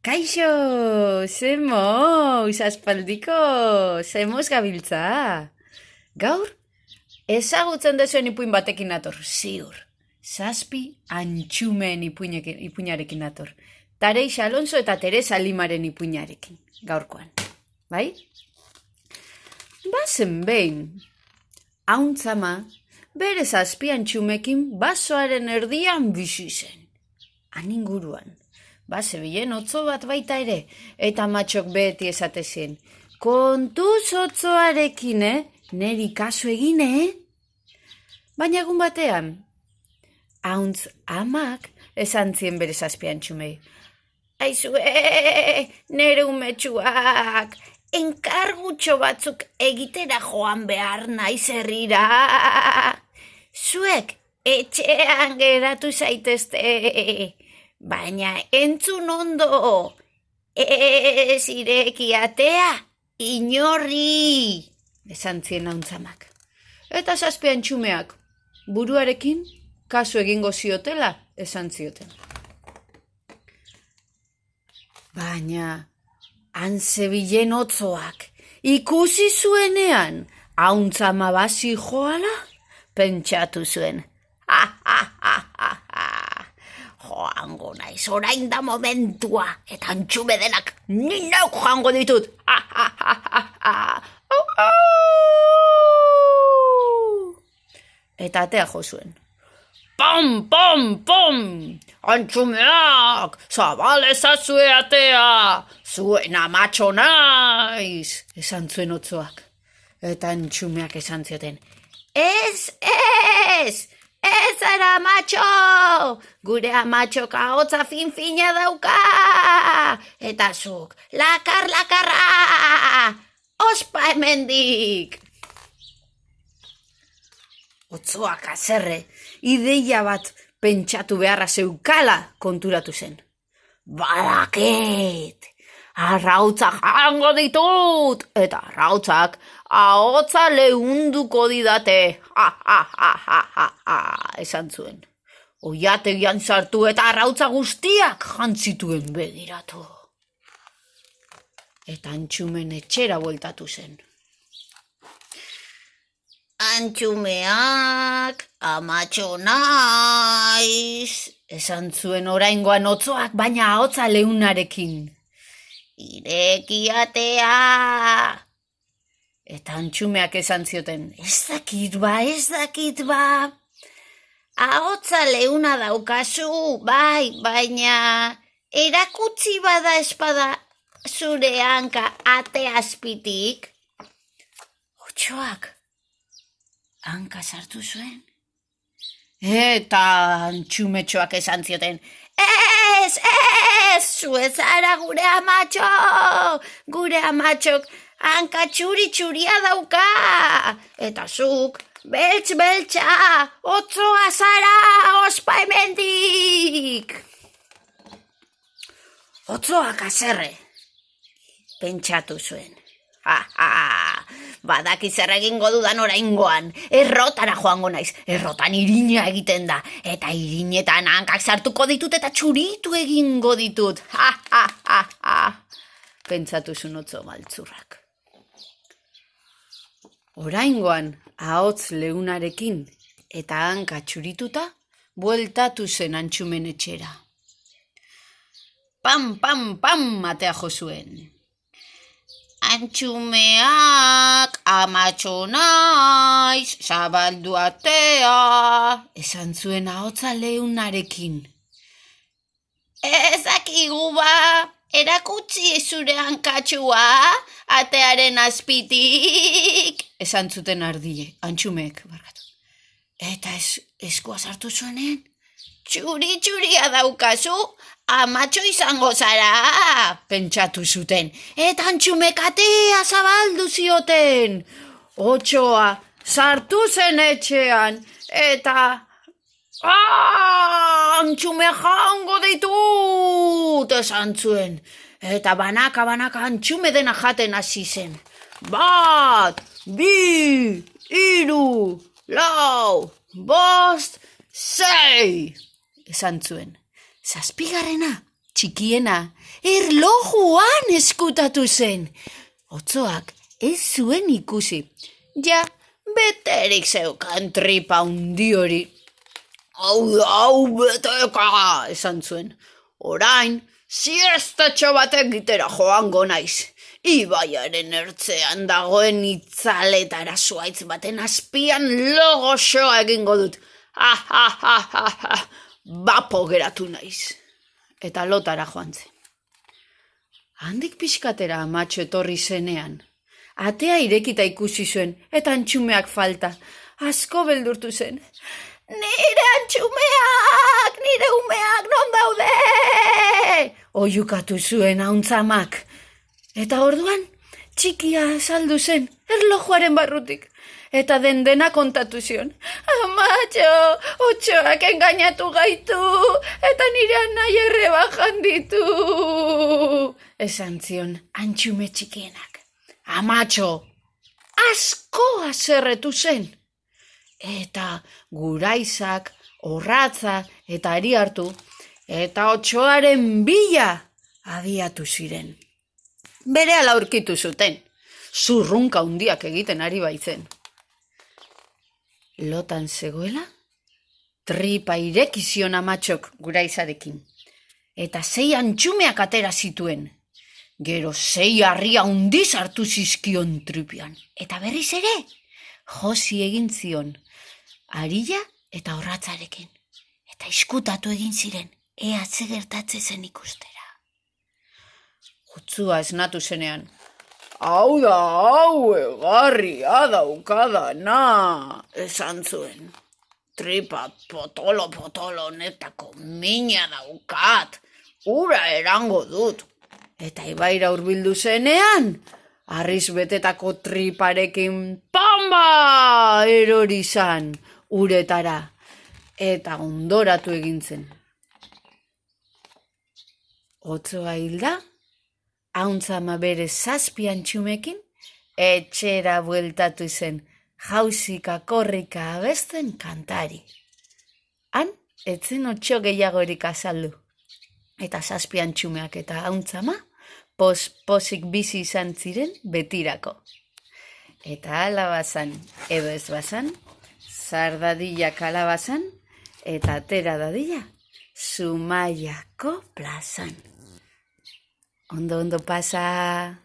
Kaixo, zemoz, aspaldiko, zemoz gabiltza. Gaur, ezagutzen dezuen ipuin batekin nator, ziur. 7 antxumeen ipuinarekin nator. Tareix Alonso eta Teresa Limaren ipuinarekin, gaurkoan. Bai? Bazen behin, hauntzama, bere 7 antxumekin basoaren erdian bizi zen. Han inguruan. Zebilen otzo bat baita ere, eta matxok beti esate zen. Kontuz otzoarekin, neri kasu egin, Baina egun batean, hauntz amak esan zien bere 7 antxumei. Aizue, nere umetxuak, enkargutxo batzuk egitera joan behar naiz herrira. Zuek, etxean geratu zaitezte. Baina entzun ondo, ez ireki atea, inorri, esan zien hauntzamak. Eta 7 antxumeak, buruarekin, kasu egingo ziotela, esan zioten. Baina, han zebilen otzoak, ikusi zuenean, hauntzama bazi joala, pentsatu zuen. Joango naiz, orain da momentua, eta antxume denak ninau joango ditut. Eta atea jo zuen. Pom, pom, pom! Antxumeak, zabalezazue atea! Zuen amatxo naiz! Esan zuen otzoak. Eta antxumeak esan zioten. Ez! Ez ara amatxo! Gure amatxok ahotza fin-fina dauka! Eta zuk, lakarra! Ospa hemendik! Otzoak azerre, ideia bat pentsatu beharra zeukala konturatu zen. Badakit! Arrautza jango ditut! Eta arrautzak ahotza leunduko didate. Esan zuen. Oiategian sartu eta arrautza guztiak jantzituen begiratu. Eta antxumen etxera bueltatu zen. Antxumeak, amatxo naiz, esan zuen oraingoan otzoak, baina ahotza leunarekin. Ireki atea! Eta antxumeak esan zioten, ez dakit ba. Ahotza leuna daukazu, bai, baina erakutsi bada espada zure hanka ate azpitik. Otsoak, hanka sartu zuen. Eta antxumetxoak esan zioten, ez, zu ez zara gure amatxo! Gure amatxok hanka txuri-txuria dauka! Eta zuk, beltz-beltza, otzoa zara, ospa hemendik! Otzoak azerre, pentsatu zuen. Badaki zer egingo dudan oraingoan, errotara joango naiz, errotan irina egiten da, eta irinetan hankak sartuko ditut eta txuritu egingo ditut. Pentsatu zuen otzo maltzurrak. Oraingoan, ahotz leunarekin eta hanka txurituta, bueltatu zen antxumen etxera. Pam, pam, pam, atea jo zuen. Antxumeak, amatxo naiz, zabaldu atea, esan zuen ahotza leunarekin. Ez dakigu ba, erakutsi zure hankatxua, atearen azpitik, esan zuten antxumeek, barkatu. Eta eskua sartu zuenen, txuri-txuria daukazu, amatxo izango zara, pentsatu zuten, eta antxumek atea zabaldu zioten. Otsoa sartu zen etxean, eta antxume jango ditut, esan zuen. Eta banaka antxume dena jaten hasi zen. 1, 2, 3, 4, 5, 6, esan zuen. 7. Txikiena erlojuan eskutatu zen. Otsoak ez zuen ikusi. Ja, beterik zeukan tripa hundi hori. Hau beteka, esan zuen. Orain, siestatxo batek egitera joango naiz. Ibaiaren ertzean dagoen itzaletara zuaitz baten azpian logoxoa egingo dut. Bapo geratu naiz. Eta lotara joan zen. Handik pixkatera amatxo etorri zenean. Atea irekita ikusi zuen, eta antxumeak falta. Asko beldurtu zen. Nire antxumeak, nire umeak non daude? Oiukatu zuen hauntzamak. Eta orduan, txikia saldu zen, erlojuaren barrutik. Eta dena kontatu zion. Amatxo, otsoak engainatu gaitu, eta nire anai errebajan ditu. Esan zion, antxume txikienak. Amatxo, asko haserretu zen. Eta guraizak, orratza eta ari hartu, eta otsoaren bila abiatu ziren. Berehala aurkitu zuten, zurrunka hundiak egiten ari baitzen. Lotan zegoela, tripa ireki zion amatxok guraizarekin, eta 6 antxumeak atera zituen. Gero 6 harria hundiz hartu zizkion tripian, eta berriz ere, josi egin zion, arila eta orratzarekin, eta iskutatu egin ziren, ea ze gertatze zen ikustera. Utzua esnatu zenean, hau da, hau egarria daukadana, esan zuen. Tripa potolo honetako mina daukat, ura erango dut. Eta ibaira hurbildu zenean, harriz betetako triparekin pamba erori zan uretara, eta ondoratu egin zen. Otsoa hilda, hauntzama bere 7 antxumekin, etxera bueltatu zen, jauzika korrika abesten kantari. Han, etzen otso gehiagorik azaldu. Eta 7 antxumeak eta hauntzama, posik bizi izan ziren betirako. Eta hala bazan, edo ez bazan, zar dadila kalabazan, eta atera dadila, Zumaiako plazan. Ondo pasa.